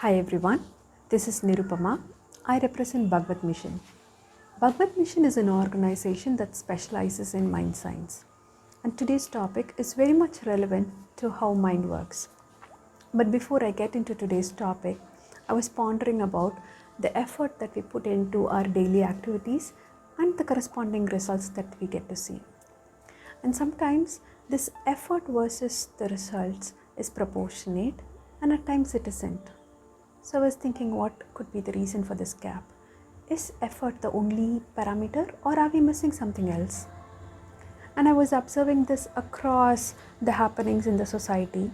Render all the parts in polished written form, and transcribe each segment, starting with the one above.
Hi everyone, this is Nirupama. I represent Bagavath Mission. Bagavath Mission is an organization that specializes in mind science. And today's topic is very much relevant to how mind works. But before I get into today's topic, I was pondering about the effort that we put into our daily activities and the corresponding results that we get to see. And sometimes this effort versus the results is proportionate and at times it isn't. So I was thinking, what could be the reason for this gap? Is effort the only parameter or are we missing something else? And I was observing this across the happenings in the society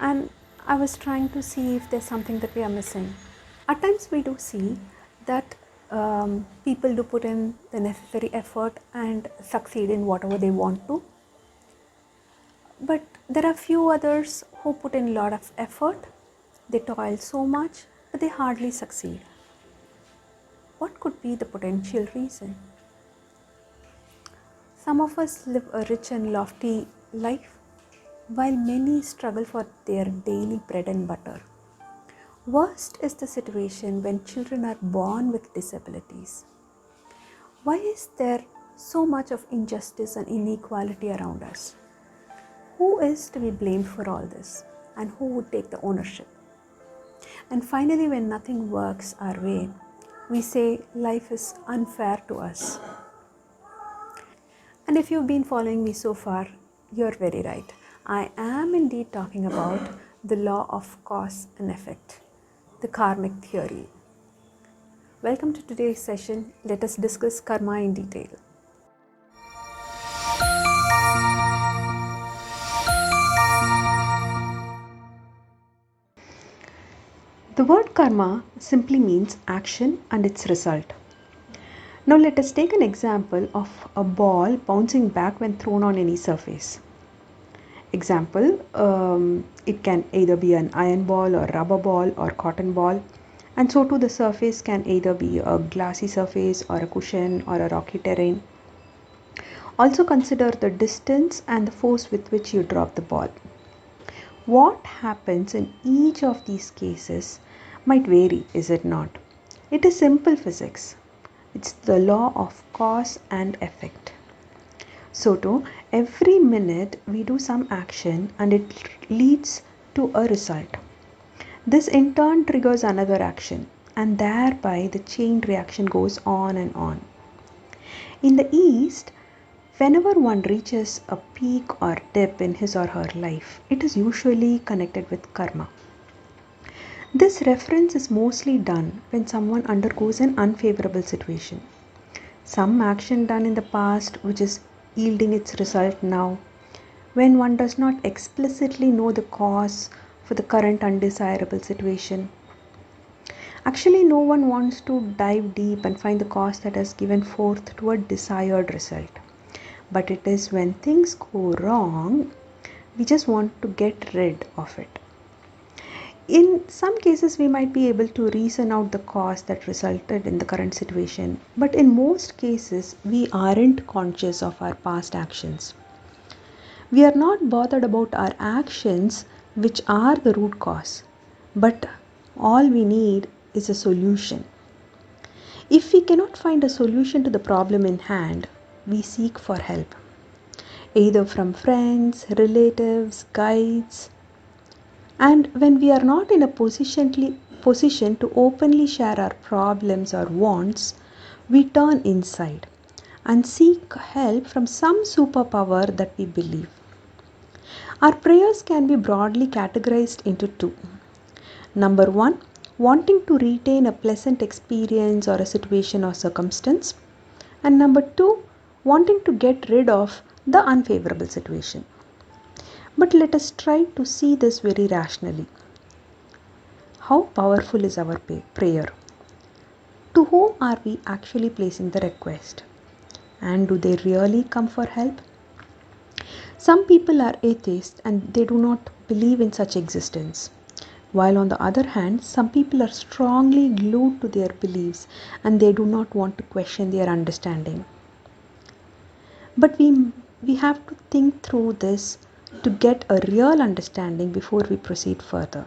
and I was trying to see if there's something that we are missing. At times we do see that people do put in the necessary effort and succeed in whatever they want to. But there are few others who put in a lot of effort. They toil so much, but they hardly succeed. What could be the potential reason? Some of us live a rich and lofty life, while many struggle for their daily bread and butter. Worst is the situation when children are born with disabilities. Why is there so much of injustice and inequality around us? Who is to be blamed for all this, and who would take the ownership? And finally, when nothing works our way, we say life is unfair to us. And if you've been following me so far, you're very right. I am indeed talking about the law of cause and effect, the karmic theory. Welcome to today's session. Let us discuss karma in detail. The word karma simply means action and its result. Now let us take an example of a ball bouncing back when thrown on any surface. Example, it can either be an iron ball or rubber ball or cotton ball, and so too the surface can either be a glassy surface or a cushion or a rocky terrain. Also consider the distance and the force with which you drop the ball. What happens in each of these cases might vary, is it not? It is simple physics. It's the law of cause and effect. So too, every minute we do some action and it leads to a result. This in turn triggers another action and thereby the chain reaction goes on and on. In the East, whenever one reaches a peak or dip in his or her life, it is usually connected with karma. This reference is mostly done when someone undergoes an unfavorable situation. Some action done in the past which is yielding its result now, when one does not explicitly know the cause for the current undesirable situation. Actually, no one wants to dive deep and find the cause that has given forth to a desired result. But it is when things go wrong, we just want to get rid of it. In some cases, we might be able to reason out the cause that resulted in the current situation, but in most cases, we aren't conscious of our past actions. We are not bothered about our actions, which are the root cause, but all we need is a solution. If we cannot find a solution to the problem in hand, we seek for help, either from friends, relatives, guides. And when we are not in a position to openly share our problems or wants, we turn inside and seek help from some superpower that we believe. Our prayers can be broadly categorized into two. Number one, wanting to retain a pleasant experience or a situation or circumstance. And number two, wanting to get rid of the unfavorable situation. But let us try to see this very rationally. How powerful is our prayer? To whom are we actually placing the request? And do they really come for help? Some people are atheists and they do not believe in such existence. While on the other hand, some people are strongly glued to their beliefs and they do not want to question their understanding. But we have to think through this to get a real understanding before we proceed further.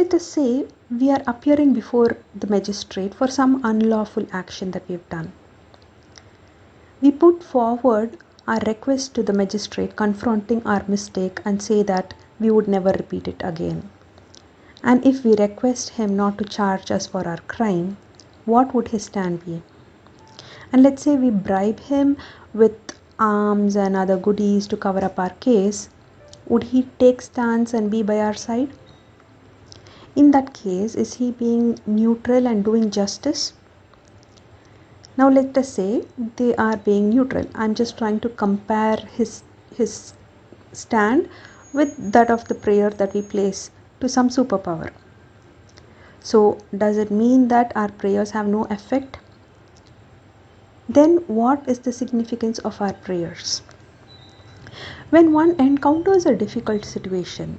let us say we are appearing before the magistrate for some unlawful action that we have done. We put forward our request to the magistrate confronting our mistake and say that we would never repeat it again. And if we request him not to charge us for our crime, what would his stand be? And let's say we bribe him with arms and other goodies to cover up our case, would he take stance and be by our side? In that case, is he being neutral and doing justice? Now let us say they are being neutral. I'm just trying to compare his stand with that of the prayer that we place to some superpower. So does it mean that our prayers have no effect? Then what is the significance of our prayers? When one encounters a difficult situation,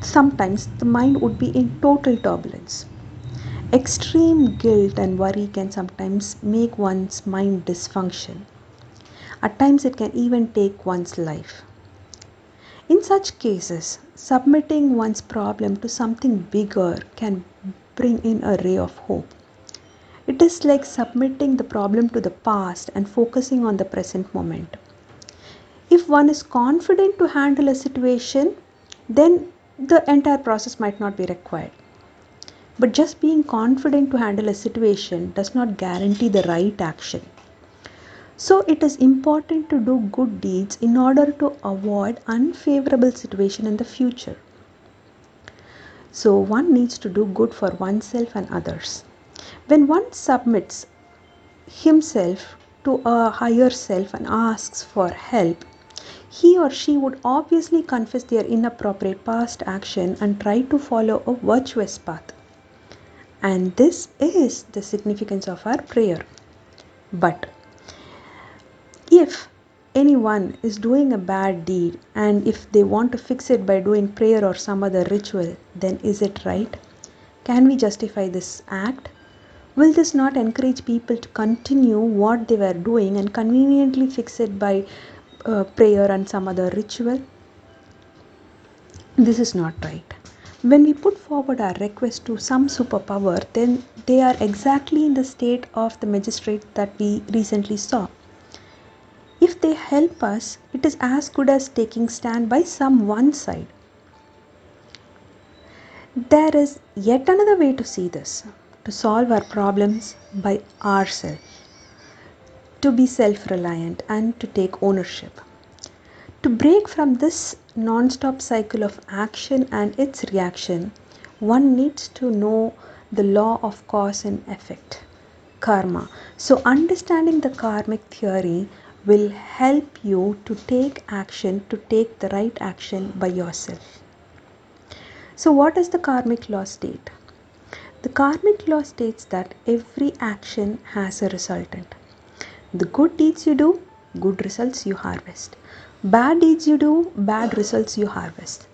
sometimes the mind would be in total turbulence. Extreme guilt and worry can sometimes make one's mind dysfunction. At times it can even take one's life. In such cases, submitting one's problem to something bigger can bring in a ray of hope. It is like submitting the problem to the past and focusing on the present moment. If one is confident to handle a situation, then the entire process might not be required. But just being confident to handle a situation does not guarantee the right action. So it is important to do good deeds in order to avoid unfavorable situation in the future. So one needs to do good for oneself and others. When one submits himself to a higher self and asks for help, he or she would obviously confess their inappropriate past action and try to follow a virtuous path. And this is the significance of our prayer. But if anyone is doing a bad deed and if they want to fix it by doing prayer or some other ritual, then is it right? Can we justify this act? Will this not encourage people to continue what they were doing and conveniently fix it by prayer and some other ritual? This is not right. When we put forward our request to some superpower, then they are exactly in the state of the magistrate that we recently saw. If they help us, it is as good as taking stand by some one side. There is yet another way to see this, to solve our problems by ourselves, to be self-reliant and to take ownership. To break from this non-stop cycle of action and its reaction, one needs to know the law of cause and effect, karma. So understanding the karmic theory will help you to take action, to take the right action by yourself. So what does the karmic law state? The karmic law states that every action has a resultant. The good deeds you do, good results you harvest. Bad deeds you do, bad results you harvest.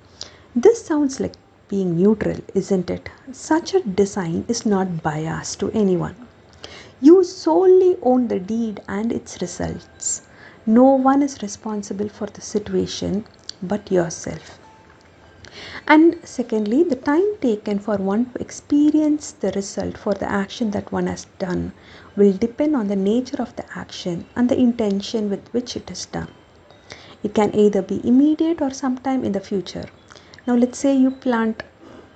This sounds like being neutral, isn't it? Such a design is not biased to anyone. You solely own the deed and its results. No one is responsible for the situation but yourself. And secondly, the time taken for one to experience the result for the action that one has done will depend on the nature of the action and the intention with which it is done. It can either be immediate or sometime in the future. Now let's say you plant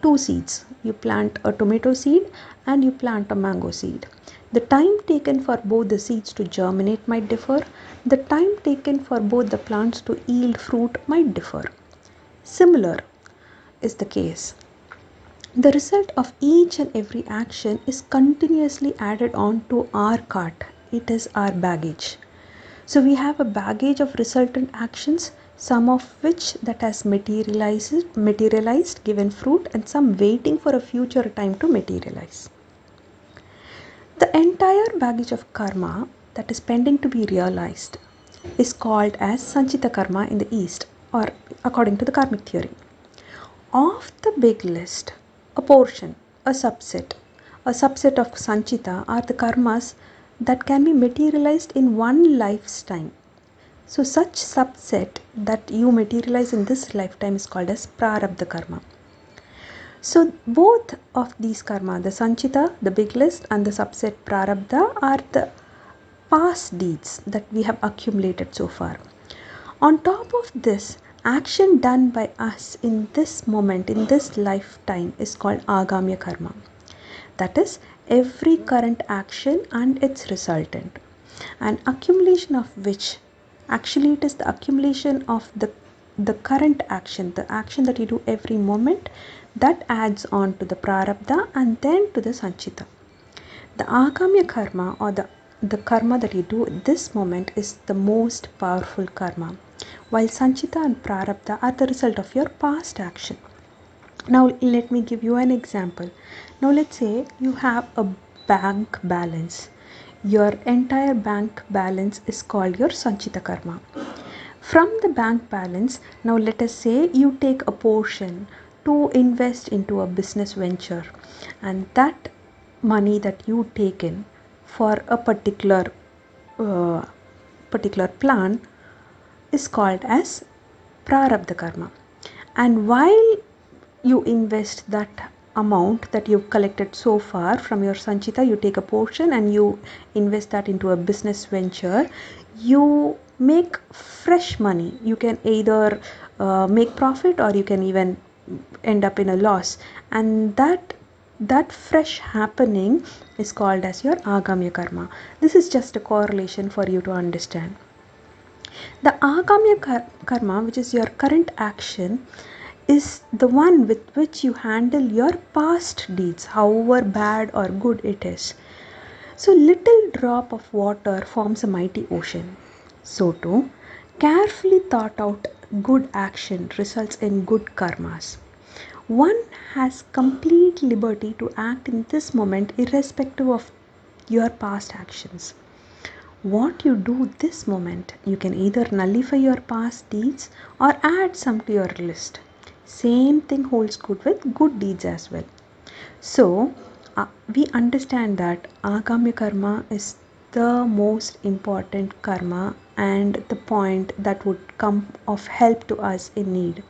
two seeds. You plant a tomato seed and you plant a mango seed. The time taken for both the seeds to germinate might differ. The time taken for both the plants to yield fruit might differ. Similar is the case. The result of each and every action is continuously added on to our cart. It is our baggage. So we have a baggage of resultant actions, some of which that has materialized, given fruit, and some waiting for a future time to materialize. The entire baggage of karma that is pending to be realized is called as Sanchita karma in the East, or according to the karmic theory. Of the big list, a portion, a subset of Sanchita are the karmas that can be materialized in one lifetime. So such subset that you materialize in this lifetime is called as prarabdha karma. So both of these karma, the sanchita, the big list, and the subset prarabdha, are the past deeds that we have accumulated so far. On top of this, action done by us in this moment, in this lifetime, is called agamya karma. That is, every current action and its resultant. An accumulation of which, actually it is the accumulation of the current action, the action that you do every moment, that adds on to the prarabdha and then to the sanchita. The agamya karma, or the karma that you do at this moment, is the most powerful karma, while sanchita and prarabdha are the result of your past action. Now let me give you an example. Now let's say you have a bank balance. Your entire bank balance is called your sanchita karma. From the bank balance, now let us say you take a portion to invest into a business venture, and that money that you take in for a particular plan is called as prarabdha karma. And while you invest that amount that you've collected so far from your sanchita, you take a portion and you invest that into a business venture, you make fresh money. You can either make profit, or you can even end up in a loss, and that fresh happening is called as your agamya karma. This is just a correlation for you to understand. The agamya karma, which is your current action, is the one with which you handle your past deeds, however bad or good it is. So little drop of water forms a mighty ocean. So too, carefully thought out good action results in good karmas. One has complete liberty to act in this moment irrespective of your past actions. What you do this moment, you can either nullify your past deeds or add some to your list. Same thing holds good with good deeds as well. So, we understand that agamya karma is the most important karma and the point that would come of help to us in need.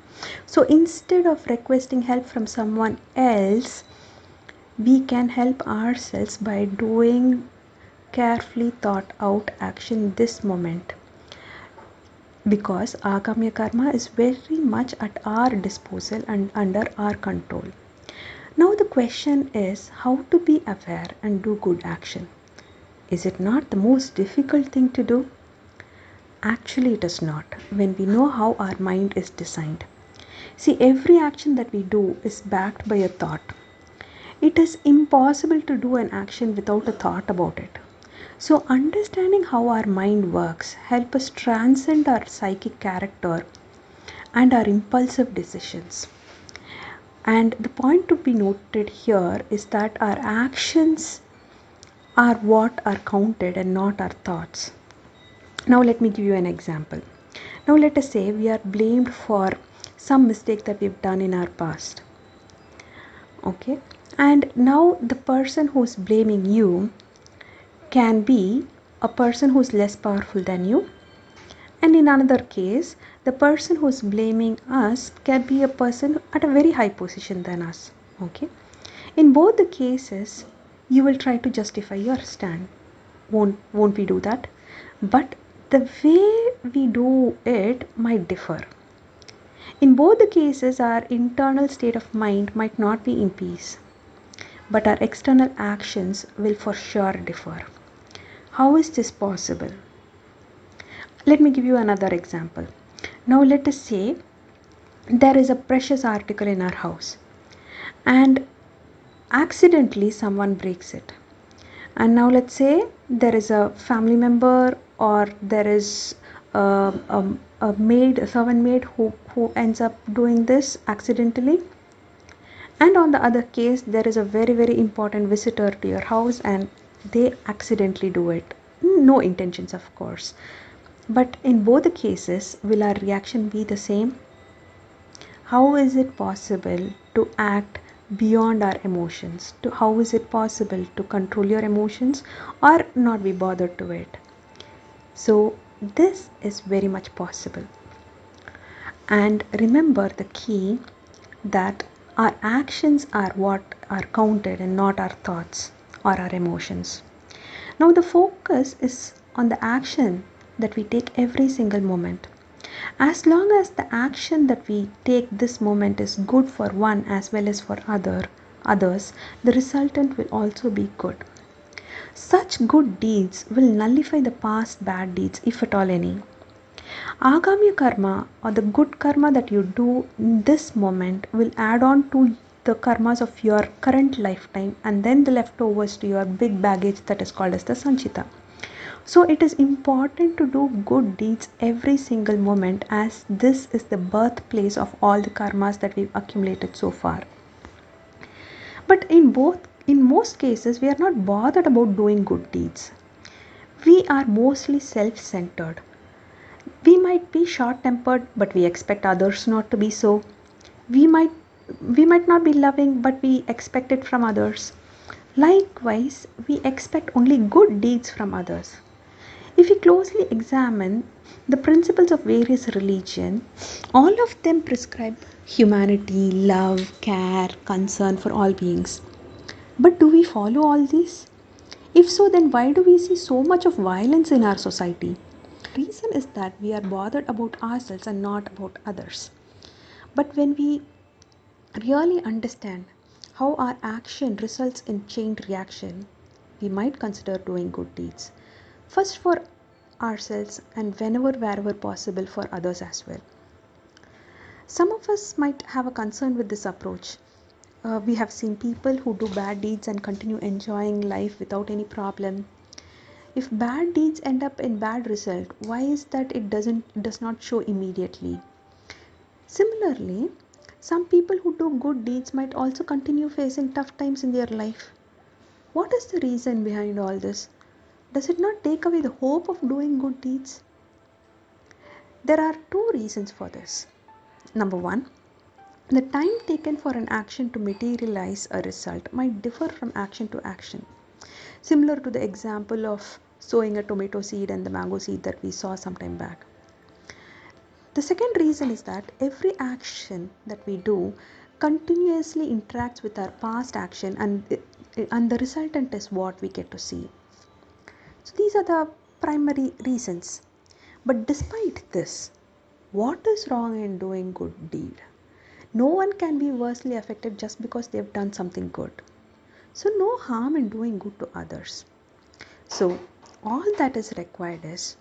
So, instead of requesting help from someone else, we can help ourselves by doing carefully thought out action this moment, because agamya karma is very much at our disposal and under our control. Now the question is how to be aware and do good action. Is it not the most difficult thing to do? Actually it is not, when we know how our mind is designed. See, every action that we do is backed by a thought. It is impossible to do an action without a thought about it. So understanding how our mind works help us transcend our psychic character and our impulsive decisions. And the point to be noted here is that our actions are what are counted and not our thoughts. Now let me give you an example. Now let us say we are blamed for some mistake that we've done in our past. Okay? And now the person who's blaming you can be a person who's less powerful than you, and in another case the person who's blaming us can be a person at a very high position than us. Okay, in both the cases you will try to justify your stand. Won't we do that? But the way we do it might differ. In both the cases our internal state of mind might not be in peace, but our external actions will for sure differ. How is this possible? Let me give you another example. Now let us say there is a precious article in our house and accidentally someone breaks it. And now let's say there is a family member or there is a servant maid who ends up doing this accidentally. And on the other case, there is a very, very important visitor to your house and they accidentally do it. No intentions, of course. But in both the cases, will our reaction be the same? How is it possible to act beyond our emotions? How is it possible to control your emotions or not be bothered to it? So this is very much possible. And remember the key that Our actions are what are counted and not our thoughts or our emotions. Now, the focus is on the action that we take every single moment. As long as the action that we take this moment is good for one as well as for others, the resultant will also be good. Such good deeds will nullify the past bad deeds, if at all any. Agami karma, or the good karma that you do in this moment, will add on to the karmas of your current lifetime and then the leftovers to your big baggage that is called as the sanchita. So it is important to do good deeds every single moment, as this is the birthplace of all the karmas that we've accumulated so far. But in most cases, we are not bothered about doing good deeds. We are mostly self-centered. We might be short-tempered, but we expect others not to be so. We might not be loving, but we expect it from others. Likewise, we expect only good deeds from others. If we closely examine the principles of various religions, all of them prescribe humanity, love, care, concern for all beings. But do we follow all these? If so, then why do we see so much of violence in our society? The reason is that we are bothered about ourselves and not about others. But when we really understand how our action results in chain reaction, we might consider doing good deeds. First for ourselves, and wherever possible for others as well. Some of us might have a concern with this approach. We have seen people who do bad deeds and continue enjoying life without any problem. If bad deeds end up in bad result, why is that it does not show immediately? Similarly, some people who do good deeds might also continue facing tough times in their life. What is the reason behind all this? Does it not take away the hope of doing good deeds? There are two reasons for this. Number one, the time taken for an action to materialize a result might differ from action to action. Similar to the example of sowing a tomato seed and the mango seed that we saw some time back. The second reason is that every action that we do continuously interacts with our past action, and the resultant is what we get to see. So these are the primary reasons. But despite this, what is wrong in doing good deed? No one can be versely affected just because they have done something good. So no harm in doing good to others. So all that is required is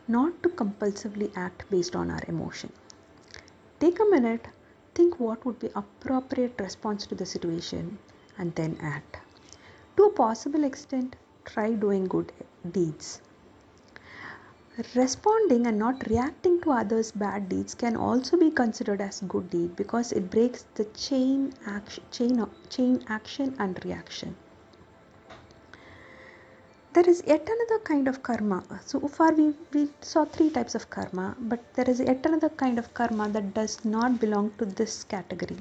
not to compulsively act based on our emotion. Take a minute, think what would be appropriate response to the situation, and then act. To a possible extent, try doing good deeds. Responding and not reacting to others' bad deeds can also be considered as good deed, because it breaks the chain action and reaction. There is yet another kind of karma. So far we saw three types of karma, but there is yet another kind of karma that does not belong to this category.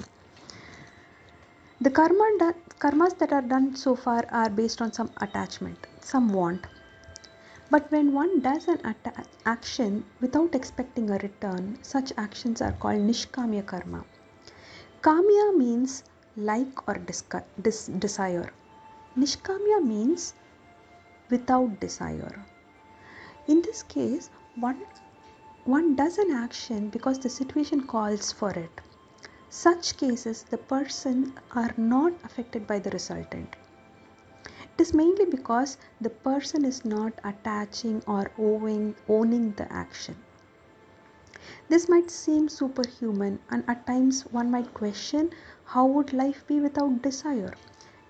The karmas that are done so far are based on some attachment, some want. But when one does an action without expecting a return, such actions are called nishkamya karma. Kamya means like or desire. Nishkamya means without desire. In this case, one does an action because the situation calls for it. Such cases, the person are not affected by the resultant. It is mainly because the person is not attaching or owning the action. This might seem superhuman, and at times one might question, how would life be without desire?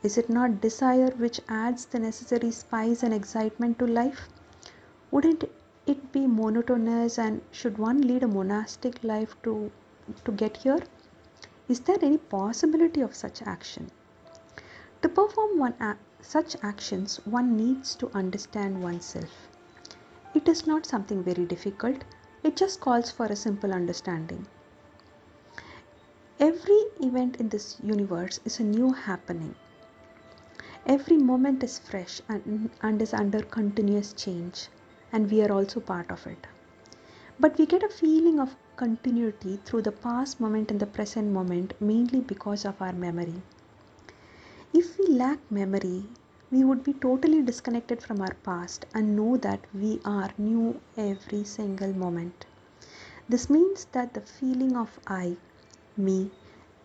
Is it not desire which adds the necessary spice and excitement to life? Wouldn't it be monotonous, and should one lead a monastic life to get here? Is there any possibility of such action? To perform such actions, one needs to understand oneself. It is not something very difficult, it just calls for a simple understanding. Every event in this universe is a new happening. Every moment is fresh and is under continuous change, and we are also part of it. But we get a feeling of continuity through the past moment and the present moment mainly because of our memory. If we lack memory, we would be totally disconnected from our past and know that we are new every single moment. This means that the feeling of I, me,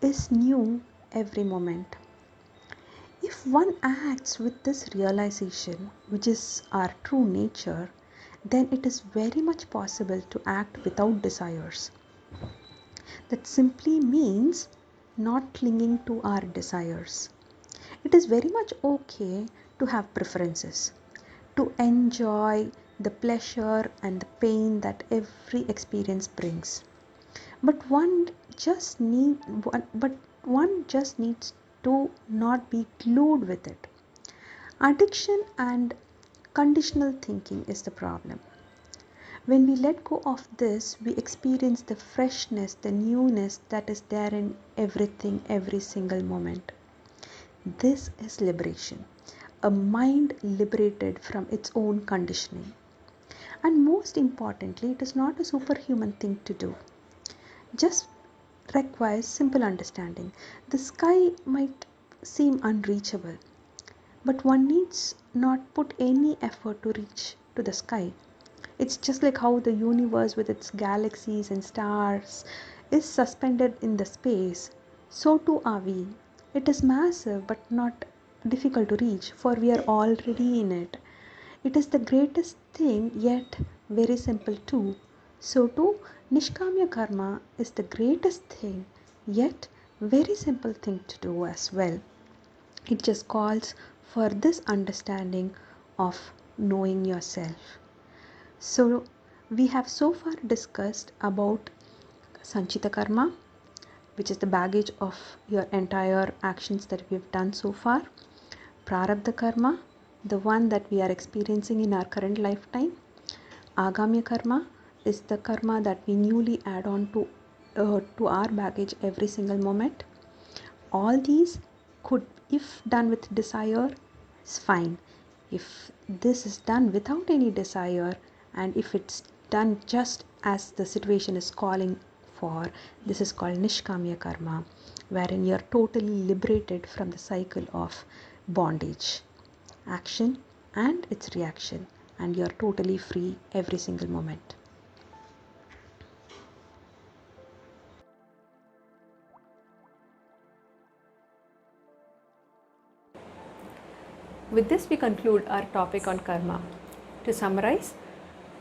is new every moment. If one acts with this realization, which is our true nature, then it is very much possible to act without desires. That simply means not clinging to our desires. It is very much okay to have preferences, to enjoy the pleasure and the pain that every experience brings. But one just needs to not be glued with it. Addiction and conditional thinking is the problem. When we let go of this, we experience the freshness, the newness that is there in everything, every single moment. This is liberation, a mind liberated from its own conditioning. And most importantly, it is not a superhuman thing to do. Just requires simple understanding. The sky might seem unreachable, but one needs not put any effort to reach to the sky. It's just like how the universe with its galaxies and stars is suspended in the space. So too are we. It is massive but not difficult to reach, for we are already in it. It is the greatest thing, yet very simple too. So too, Nishkamya Karma is the greatest thing, yet very simple thing to do as well. It just calls for this understanding of knowing yourself. So we have so far discussed about Sanchita Karma, which is the baggage of your entire actions that we have done so far. Prarabdha Karma, the one that we are experiencing in our current lifetime. Agamya Karma is the karma that we newly add on to our baggage every single moment. All these could, if done with desire, is fine. If this is done without any desire, and if it's done just as the situation is calling for, this is called Nishkamya Karma, wherein you're totally liberated from the cycle of bondage, action and its reaction, and you're totally free every single moment. With this, we conclude our topic on karma. To summarize,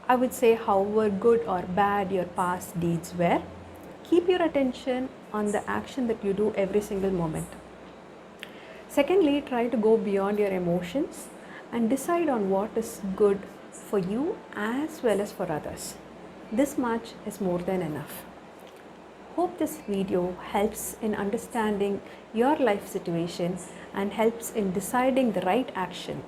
I would say, however good or bad your past deeds were, keep your attention on the action that you do every single moment. Secondly, try to go beyond your emotions and decide on what is good for you as well as for others. This much is more than enough. Hope this video helps in understanding your life situation and helps in deciding the right action